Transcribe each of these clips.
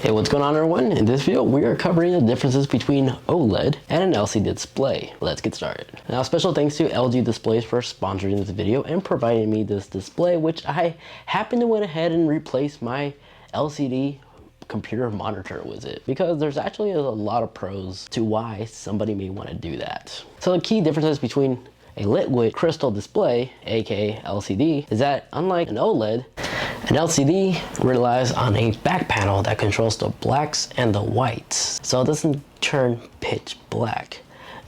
Hey, what's going on everyone? In this video, we are covering the differences between OLED and an LCD display. Let's get started. Now, special thanks to LG Displays for sponsoring this video and providing me this display, which I happened to went ahead and replace my LCD computer monitor with it, because there's actually a lot of pros to why somebody may want to do that. So the key differences between a liquid crystal display, aka LCD, is that unlike an OLED, an LCD relies on a back panel that controls the blacks and the whites, so it doesn't turn pitch black.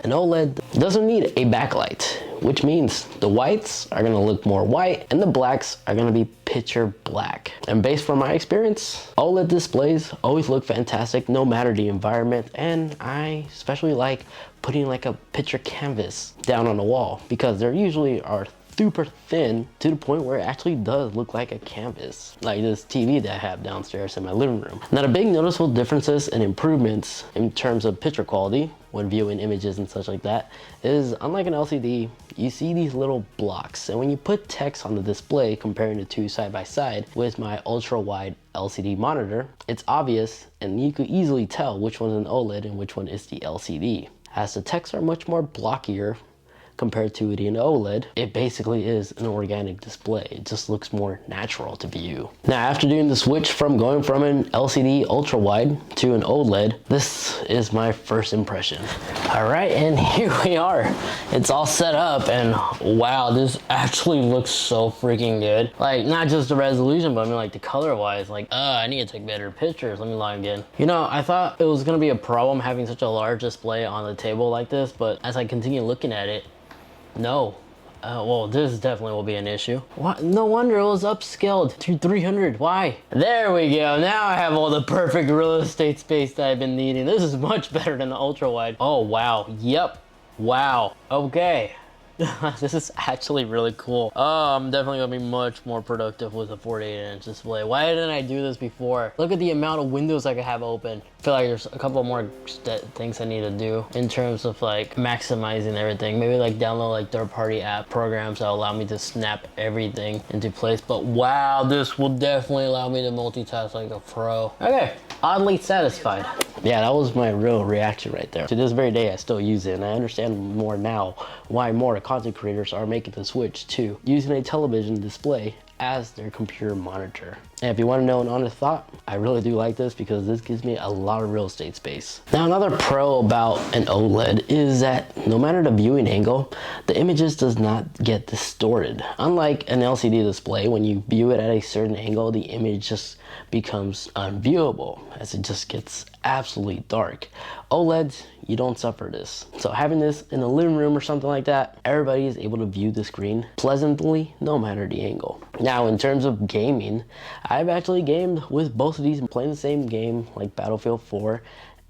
An OLED doesn't need a backlight, which means the whites are gonna look more white and the blacks are gonna be picture black. And based from my experience, OLED displays always look fantastic no matter the environment, and I especially like putting like a picture canvas down on the wall because they usually are super thin to the point where it actually does look like a canvas, like this TV that I have downstairs in my living room. Now, the big noticeable differences and improvements in terms of picture quality when viewing images and such like that is, unlike an LCD, you see these little blocks, and when you put text on the display comparing the two side by side with my ultra wide LCD monitor, it's obvious and you could easily tell which one's an OLED and which one is the LCD, as the texts are much more blockier compared to the OLED. It basically is an organic display. It just looks more natural to view. Now, after doing the switch from going from an LCD ultra wide to an OLED, this is my first impression. All right, and here we are. It's all set up, and wow, this actually looks so freaking good. Like, not just the resolution, but I mean like the color wise, like, I need to take better pictures. Let me log in. You know, I thought it was gonna be a problem having such a large display on the table like this, but as I continue looking at it, no. Well, this definitely will be an issue. What? No wonder it was upscaled to 300. Why? There we go. Now I have all the perfect real estate space that I've been needing. This is much better than the ultra wide. Oh, wow. Yep. Wow. Okay. This is actually really cool. Oh, I'm definitely gonna be much more productive with a 48-inch display. Why didn't I do this before? Look at the amount of windows I could have open. I feel like there's a couple more things I need to do in terms of like maximizing everything. Maybe like download like third-party app programs that allow me to snap everything into place. But wow, this will definitely allow me to multitask like a pro. Okay, oddly satisfied. Yeah, that was my real reaction right there. To this very day, I still use it, and I understand more now why more content creators are making the switch to using a television display as their computer monitor. And if you want to know an honest thought, I really do like this because this gives me a lot of real estate space. Now, another pro about an OLED is that no matter the viewing angle, the images does not get distorted. Unlike an LCD display, when you view it at a certain angle, the image just becomes unviewable as it just gets absolutely dark. OLEDs, you don't suffer this. So having this in a living room or something like that, everybody is able to view the screen pleasantly no matter the angle. Now, in terms of gaming, I've actually gamed with both of these, playing the same game like Battlefield 4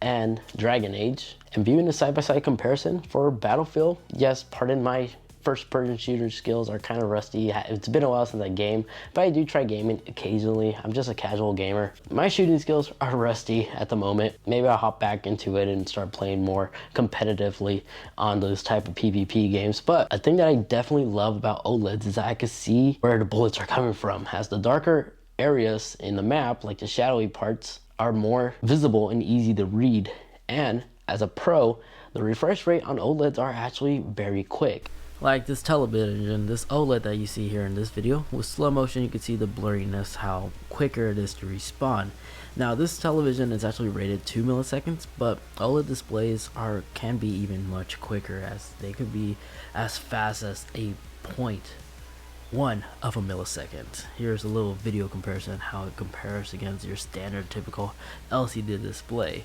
and Dragon Age, and viewing the side-by-side comparison for Battlefield, yes, pardon my first-person shooter skills are kind of rusty. It's been a while since I game, but I do try gaming occasionally. I'm just a casual gamer. My shooting skills are rusty at the moment. Maybe I'll hop back into it and start playing more competitively on those type of PvP games. But a thing that I definitely love about OLEDs is that I can see where the bullets are coming from, as the darker areas in the map, like the shadowy parts, are more visible and easy to read. And as a pro, the refresh rate on OLEDs are actually very quick. Like this television, this OLED that you see here in this video, with slow motion you can see the blurriness, how quicker it is to respawn. Now, this television is actually rated 2 milliseconds, but OLED displays can be even much quicker, as they could be as fast as a 0.1 of a millisecond. Here's a little video comparison how it compares against your standard typical LCD display.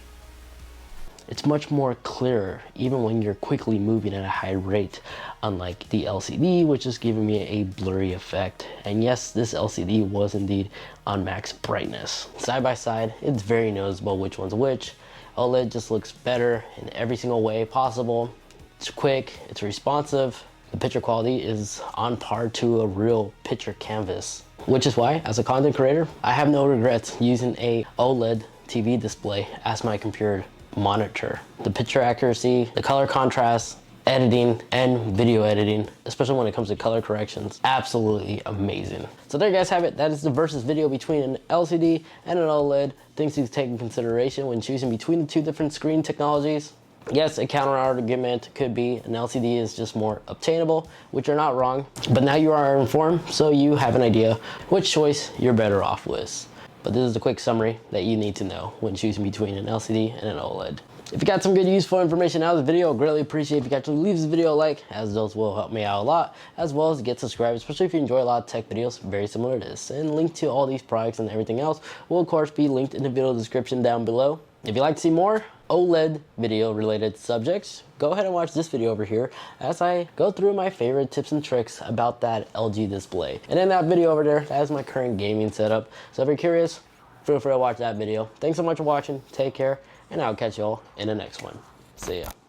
It's much more clearer even when you're quickly moving at a high rate, unlike the LCD, which is giving me a blurry effect. And yes, this LCD was indeed on max brightness. Side by side, it's very noticeable which one's which. OLED just looks better in every single way possible. It's quick, it's responsive. The picture quality is on par to a real picture canvas, which is why, as a content creator, I have no regrets using a OLED TV display as my computer monitor. The picture accuracy, the color contrast, editing and video editing, especially when it comes to color corrections. Absolutely amazing. So there you guys have it. That is the versus video between an LCD and an OLED. Things to take in consideration when choosing between the two different screen technologies. Yes, a counter argument could be an LCD is just more obtainable, which you're not wrong, but now you are informed, so you have an idea which choice you're better off with. But this is the quick summary that you need to know when choosing between an LCD and an OLED. If you got some good useful information out of the video, I'd greatly appreciate if you could actually leave this video a like, as those will help me out a lot, as well as get subscribed, especially if you enjoy a lot of tech videos very similar to this. And link to all these products and everything else will of course be linked in the video description down below. If you'd like to see more OLED video related subjects, go ahead and watch this video over here as I go through my favorite tips and tricks about that LG display. And in that video over there, that is my current gaming setup. So if you're curious, feel free to watch that video. Thanks so much for watching, take care, and I'll catch y'all in the next one. See ya.